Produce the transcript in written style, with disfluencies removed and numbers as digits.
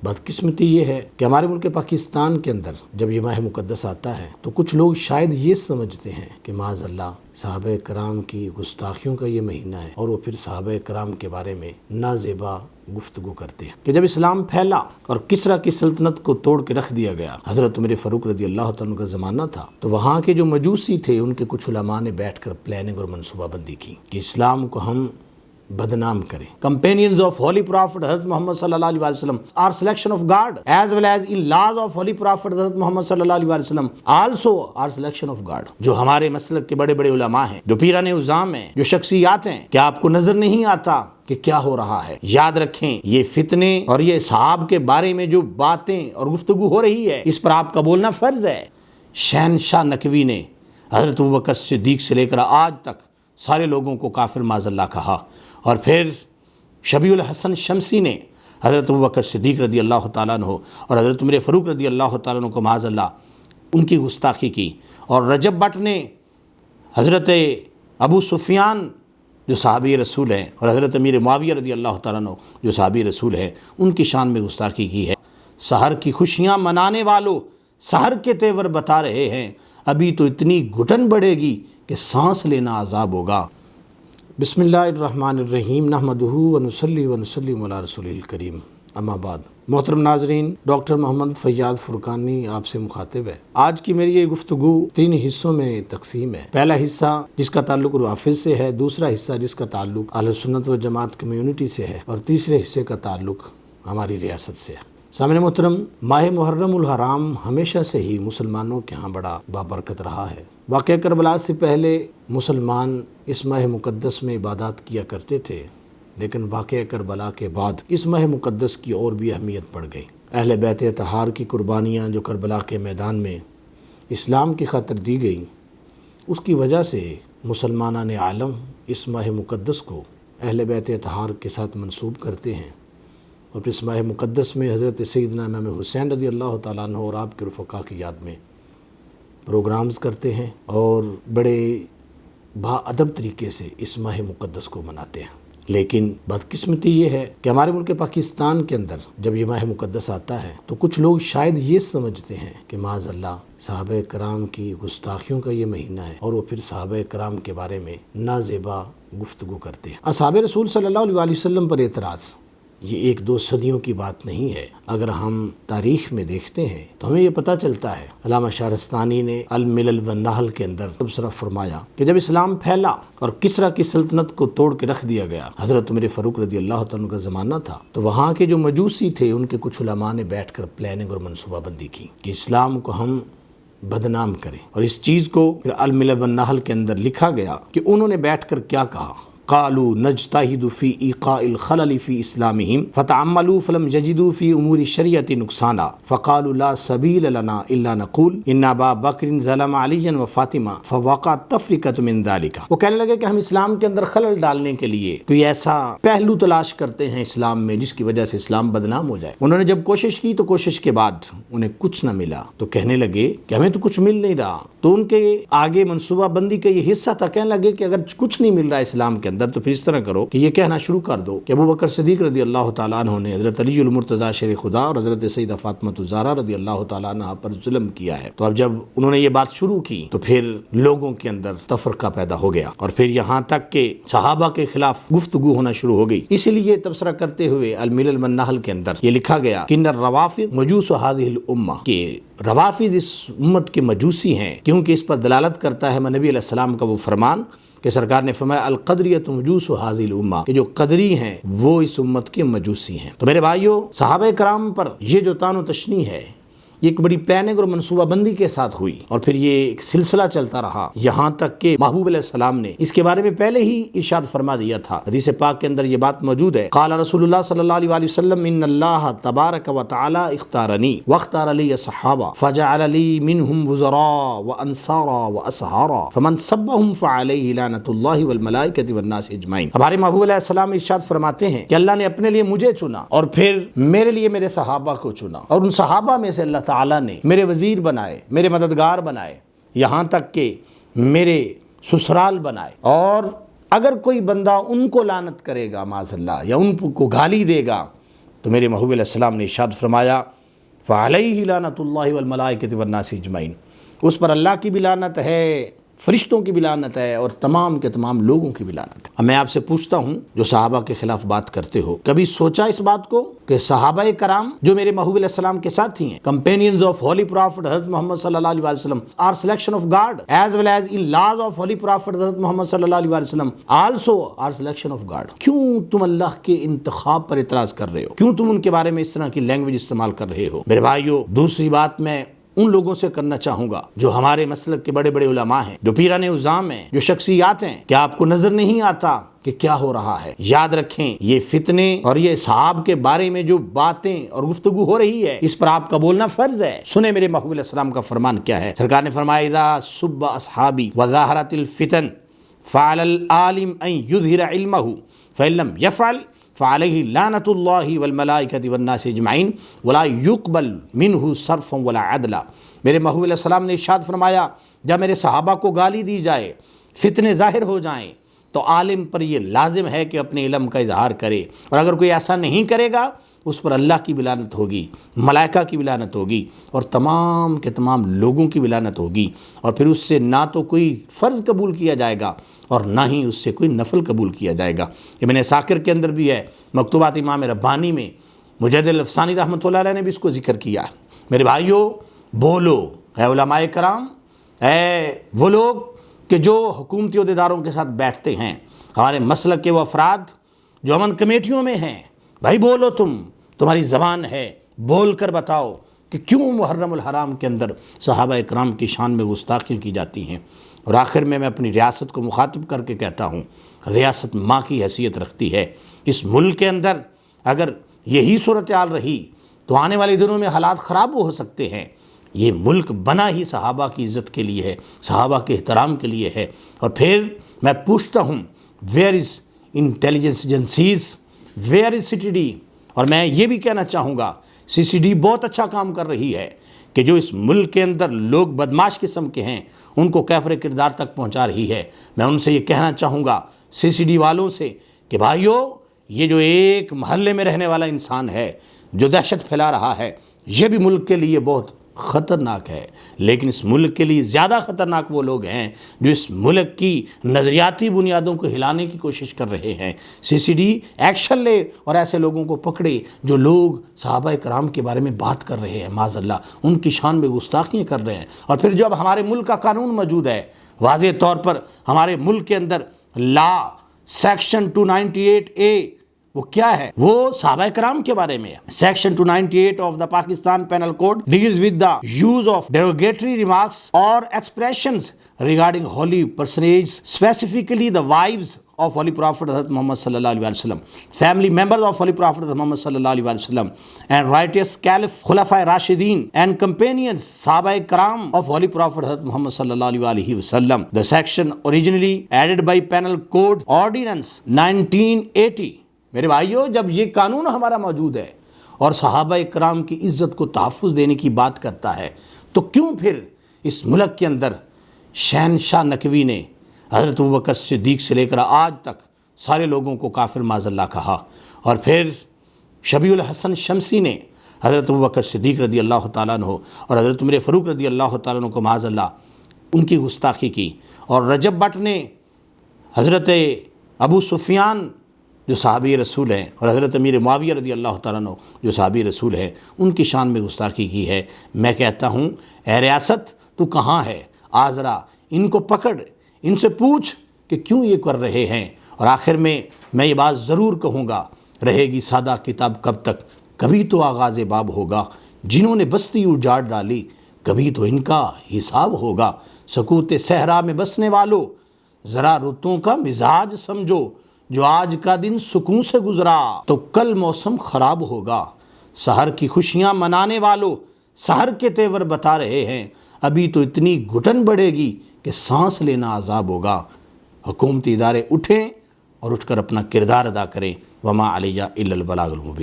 بدقسمتی یہ ہے کہ ہمارے ملک پاکستان کے اندر جب یہ ماہ مقدس آتا ہے تو کچھ لوگ شاید یہ سمجھتے ہیں کہ معاذ اللہ صحابہ کرام کی گستاخیوں کا یہ مہینہ ہے، اور وہ پھر صحابہ کرام کے بارے میں نازیبا گفتگو کرتے ہیں کہ جب اسلام پھیلا اور کسریٰ کی سلطنت کو توڑ کے رکھ دیا گیا، حضرت عمر فاروق رضی اللہ تعالیٰ کا زمانہ تھا، تو وہاں کے جو مجوسی تھے ان کے کچھ علماء نے بیٹھ کر پلاننگ اور منصوبہ بندی کی کہ اسلام کو ہم بدنام کریں. Companions of Holy Prophet حضرت محمد صلی اللہ علیہ وسلم are selection of God as well as in laws of Holy Prophet حضرت محمد صلی اللہ علیہ وسلم also are selection of God. جو ہمارے مسلک کے بڑے بڑے علماء ہیں، جو پیران عظام ہیں، جو شخصیات ہیں، کیا آپ کو نظر نہیں آتا کہ کیا ہو رہا ہے؟ یاد رکھیں، یہ فتنے اور یہ صحاب کے بارے میں جو باتیں اور گفتگو ہو رہی ہے، اس پر آپ کا بولنا فرض ہے. شہنشاہ نقوی نے حضرت ابوبکر صدیق سے لے کر آج تک سارے لوگوں کو کافر معاذ اللہ کہا، اور پھر شبیع الحسن شمسی نے حضرت ابوبکر صدیق رضی اللہ تعالیٰ عنہ اور حضرت عمر فاروق رضی اللہ تعالیٰ عنہ کو معاذ اللہ ان کی گستاخی کی، اور رجب بٹ نے حضرت ابو سفیان جو صحابی رسول ہیں اور حضرت امیر معاویہ رضی اللہ تعالیٰ عنہ جو صحابی رسول ہیں ان کی شان میں گستاخی کی ہے. سحر کی خوشیاں منانے والوں سحر کے تیور بتا رہے ہیں، ابھی تو اتنی گھٹن بڑھے گی کہ سانس لینا عذاب ہوگا. بسم اللہ الرحمن الرحیم، نحمدہ ونصلی ونسلم علی رسولہ الکریم، اما بعد. محترم ناظرین، ڈاکٹر محمد فیاض فرقانی آپ سے مخاطب ہے. آج کی میری یہ گفتگو 3 حصوں میں تقسیم ہے. پہلا حصہ جس کا تعلق روافض سے ہے، دوسرا حصہ جس کا تعلق اہل سنت و جماعت کمیونٹی سے ہے، اور تیسرے حصے کا تعلق ہماری ریاست سے ہے. سامعین محترم، ماہ محرم الحرام ہمیشہ سے ہی مسلمانوں کے ہاں بڑا بابرکت رہا ہے. واقعہ کربلا سے پہلے مسلمان اس ماہ مقدس میں عبادات کیا کرتے تھے، لیکن واقعہ کربلا کے بعد اس ماہ مقدس کی اور بھی اہمیت بڑھ گئی. اہل بیت اطہار کی قربانیاں جو کربلا کے میدان میں اسلام کی خاطر دی گئیں، اس کی وجہ سے مسلمانان عالم اس ماہ مقدس کو اہل بیت اطہار کے ساتھ منسوب کرتے ہیں، اور پھر اس ماہ مقدس میں حضرت سیدنا امام حسین رضی اللہ تعالیٰ عنہ اور آپ کے رفقا کی یاد میں پروگرامز کرتے ہیں اور بڑے باادب طریقے سے اس ماہ مقدس کو مناتے ہیں. لیکن بدقسمتی یہ ہے کہ ہمارے ملک پاکستان کے اندر جب یہ ماہ مقدس آتا ہے تو کچھ لوگ شاید یہ سمجھتے ہیں کہ معاذ اللہ صحابہ کرام کی گستاخیوں کا یہ مہینہ ہے، اور وہ پھر صحابہ کرام کے بارے میں نازیبا گفتگو کرتے ہیں. اصحاب رسول صلی اللہ علیہ وسلم پر اعتراض یہ 1-2 صدیوں کی بات نہیں ہے. اگر ہم تاریخ میں دیکھتے ہیں تو ہمیں یہ پتہ چلتا ہے، علامہ شہرستانی نے الملل والنحل کے اندر تبصرہ فرمایا کہ جب اسلام پھیلا اور کسریٰ کی سلطنت کو توڑ کے رکھ دیا گیا، حضرت عمر فاروق رضی اللہ تعالیٰ کا زمانہ تھا، تو وہاں کے جو مجوسی تھے ان کے کچھ علماء نے بیٹھ کر پلاننگ اور منصوبہ بندی کی کہ اسلام کو ہم بدنام کریں. اور اس چیز کو پھر الملل والنحل کے اندر لکھا گیا کہ انہوں نے بیٹھ کر کیا کہا، قالوا نجتہد فی ایقاء الخلل فی اسلامہم فتعملوا فلم یجدوا فی امور الشریعۃ نقصانا فقالوا لا سبیل لنا الا نقول ان ابا بکر ظلم علیا وفاطمہ فوقعت تفرقۃ من ذلک. وہ کہنے لگے کہ ہم اسلام کے اندر خلل ڈالنے کے لیے کوئی ایسا پہلو تلاش کرتے ہیں اسلام میں جس کی وجہ سے اسلام بدنام ہو جائے. انہوں نے جب کوشش کی تو کوشش کے بعد انہیں کچھ نہ ملا، تو کہنے لگے کہ ہمیں تو کچھ مل نہیں رہا. تو ان کے آگے منصوبہ بندی کا یہ حصہ تھا، کہنے لگے کہ اگر کچھ نہیں مل رہا اسلام کے اندر تو پھر اس طرح کرو کہ یہ کہنا شروع کر دو کہ ابوبکر صدیق رضی اللہ تعالیٰ عنہ نے حضرت علی المرتضیٰ شیر خدا اور حضرت سیدہ فاطمہ الزہرا رضی اللہ تعالیٰ عنہ پر ظلم کیا ہے. تو اب جب انہوں نے یہ بات شروع کی تو پھر لوگوں کے اندر تفرقہ پیدا ہو گیا، اور پھر یہاں تک کہ صحابہ کے خلاف گفتگو ہونا شروع ہو گئی. اسی لیے تبصرہ کرتے ہوئے الملل والنحل کے اندر یہ لکھا گیا کہ ان الروافض مجوس هذه الامہ، کہ روافض اس امت کے مجوسی ہیں، کیونکہ اس پر دلالت کرتا ہے نبی علیہ السلام کا وہ فرمان کہ سرکار نے فرمایا القدریۃ مجوس هذه الامہ، کہ جو قدری ہیں وہ اس امت کے مجوسی ہیں. تو میرے بھائیوں، صحابہ کرام پر یہ جو طعن و تشنیع ہے یہ ایک بڑی پلاننگ اور منصوبہ بندی کے ساتھ ہوئی، اور پھر یہ ایک سلسلہ چلتا رہا یہاں تک کہ محبوب علیہ السلام نے اس کے بارے میں پہلے ہی ارشاد فرما دیا تھا. حدیث پاک کے اندر یہ بات موجود ہے، قال رسول اللہ صلی اللہ علیہ وسلم ان اللہ تبارک و تعالی اختارنی واختار لی صحابہ فجعل لی منہم وزراء وانصارا واصحارا فمن سبهم فعلیہ لعنۃ اللہ والملائکۃ والناس اجمعین. ہمارے محبوب علیہ السلام ارشاد فرماتے ہیں کہ اللہ نے اپنے لیے مجھے چنا، اور پھر میرے لیے میرے صحابہ کو چنا، اور ان صحابہ میں سے اللہ تعالیٰ نے میرے وزیر بنائے، میرے مددگار بنائے، یہاں تک کہ میرے سسرال بنائے. اور اگر کوئی بندہ ان کو لعنت کرے گا معاذ اللہ، یا ان کو گالی دے گا، تو میرے محبوب علیہ السلام نے ارشاد فرمایا فعلیہ لعنۃ اللہ والملائکۃ والناس اجمعین، اس پر اللہ کی بھی لعنت ہے، فرشتوں کی بھی لعنت ہے، اور تمام کے تمام لوگوں کی بھی لعنت ہے۔ اب میں آپ سے پوچھتا ہوں جو صحابہ کے خلاف بات کرتے ہو، کبھی سوچا اس بات کو کہ صحابہ کرام جو میرے محبوب علیہ السلام کے ساتھ ہی ہیں، کمپینینز آف ہولی پرافٹ حضرت محمد صلی اللہ علیہ وسلم، are selection of God as well as in laws of holy prophet حضرت محمد صلی اللہ علیہ وسلم also are selection of God, کیوں تم اللہ کے انتخاب پر اعتراض کر رہے ہو؟ کیوں تم ان کے بارے میں اس طرح کی لینگویج استعمال کر رہے ہو؟ میرے بھائیو، دوسری بات میں ان لوگوں سے کرنا چاہوں گا جو ہمارے مسلک کے بڑے بڑے علماء ہیں، جو پیران عظام ہیں، جو شخصیات ہیں، کیا آپ کو نظر نہیں آتا کہ کیا ہو رہا ہے؟ یاد رکھیں، یہ فتنے اور یہ صحاب کے بارے میں جو باتیں اور گفتگو ہو رہی ہے، اس پر آپ کا بولنا فرض ہے۔ سنیں میرے محبوب علیہ السلام کا فرمان کیا ہے۔ سرکار نے فرمایا اذا سب اصحابی وظاہرت الفتن فعلی العالم ان یظہر علمہ فإن لم یفعل فعلیہ لعنۃ اللہ والملائکۃ والناس اجمعین ولا یقبل منہ صرفا ولا عدلا۔ میرے محبوب علیہ السلام نے ارشاد فرمایا جب میرے صحابہ کو گالی دی جائے، فتنے ظاہر ہو جائیں، تو عالم پر یہ لازم ہے کہ اپنے علم کا اظہار کرے، اور اگر کوئی ایسا نہیں کرے گا اس پر اللہ کی بھی لعنت ہوگی، ملائکہ کی بھی لعنت ہوگی، اور تمام کے تمام لوگوں کی بھی لعنت ہوگی، اور پھر اس سے نہ تو کوئی فرض قبول کیا جائے گا اور نہ ہی اس سے کوئی نفل قبول کیا جائے گا۔ ابن عساکر کے اندر بھی ہے، مکتوبات امام ربانی میں مجدد الافسانی رحمۃ اللہ علیہ نے بھی اس کو ذکر کیا ہے۔ میرے بھائیو، بولو اے علماء کرام، اے وہ لوگ کہ جو حکومتی عہدیداروں کے ساتھ بیٹھتے ہیں، ہمارے مسلک کے وہ افراد جو امن کمیٹیوں میں ہیں، بھائی بولو، تمہاری زبان ہے، بول کر بتاؤ کہ کیوں محرم الحرام کے اندر صحابہ اکرام کی شان میں گستاخیاں کی جاتی ہیں۔ اور آخر میں اپنی ریاست کو مخاطب کر کے کہتا ہوں، ریاست ماں کی حیثیت رکھتی ہے۔ اس ملک کے اندر اگر یہی صورتحال رہی تو آنے والے دنوں میں حالات خراب ہو سکتے ہیں۔ یہ ملک بنا ہی صحابہ کی عزت کے لیے ہے، صحابہ کے احترام کے لیے ہے۔ اور پھر میں پوچھتا ہوں، where is intelligence agencies, where is CCD؟ اور میں یہ بھی کہنا چاہوں گا CCD بہت اچھا کام کر رہی ہے کہ جو اس ملک کے اندر لوگ بدماش قسم کے ہیں ان کو کیفر کردار تک پہنچا رہی ہے۔ میں ان سے یہ کہنا چاہوں گا CCD والوں سے کہ بھائیو، یہ جو ایک محلے میں رہنے والا انسان ہے جو دہشت پھیلا رہا ہے، یہ بھی ملک کے لیے بہت خطرناک ہے، لیکن اس ملک کے لیے زیادہ خطرناک وہ لوگ ہیں جو اس ملک کی نظریاتی بنیادوں کو ہلانے کی کوشش کر رہے ہیں۔ CCD ایکشن لے اور ایسے لوگوں کو پکڑے جو لوگ صحابہ کرام کے بارے میں بات کر رہے ہیں، معاذ اللہ ان کی شان میں گستاخیاں کر رہے ہیں۔ اور پھر جب ہمارے ملک کا قانون موجود ہے، واضح طور پر ہمارے ملک کے اندر لا سیکشن 298A وہ کیا ہے؟ وہ صحابہ کرام کے بارے میں ہے۔ Section 298 of the Pakistan penal code deals with the use of derogatory remarks اور expressions regarding holy personage, specifically the wives of Holy Prophet Hazrat Muhammad sallallahu alaihi wasallam, family members of Holy Prophet Hazrat Muhammad sallallahu alaihi wasallam, and righteous caliph Khulafai Rashidin and companions Sahaba Karam of Holy Prophet Hazrat Muhammad sallallahu alaihi wasallam. The section originally added by Penal Code Ordinance 1980. میرے بھائیو، جب یہ قانون ہمارا موجود ہے اور صحابہ کرام کی عزت کو تحفظ دینے کی بات کرتا ہے، تو کیوں پھر اس ملک کے اندر شہنشاہ نقوی نے حضرت ابوبکر صدیق سے لے کر آج تک سارے لوگوں کو کافر معاذ اللہ کہا، اور پھر شبیع الحسن شمسی نے حضرت ابوبکر صدیق رضی اللہ تعالیٰ عنہ اور حضرت عمر فاروق رضی اللہ تعالیٰ عنہ کو معاذ اللہ ان کی گستاخی کی، اور رجب بٹ نے حضرت ابو سفیان جو صحابی رسول ہیں اور حضرت امیر معاویہ رضی اللہ تعالیٰ عنہ جو صحابی رسول ہیں ان کی شان میں گستاخی کی ہے۔ میں کہتا ہوں، اے ریاست تو کہاں ہے؟ آ ذرا ان کو پکڑ، ان سے پوچھ کہ کیوں یہ کر رہے ہیں۔ اور آخر میں یہ بات ضرور کہوں گا، رہے گی سادہ کتاب کب تک؟ کبھی تو آغاز باب ہوگا۔ جنہوں نے بستی اجاڑ ڈالی، کبھی تو ان کا حساب ہوگا۔ سکوت صحرا میں بسنے والوں، ذرا رتوں کا مزاج سمجھو، جو آج کا دن سکون سے گزرا تو کل موسم خراب ہوگا۔ سحر کی خوشیاں منانے والوں، سحر کے تیور بتا رہے ہیں، ابھی تو اتنی گھٹن بڑھے گی کہ سانس لینا عذاب ہوگا۔ حکومتی ادارے اٹھیں اور اٹھ کر اپنا کردار ادا کریں۔ وما علیہ الا البلاغ المبین۔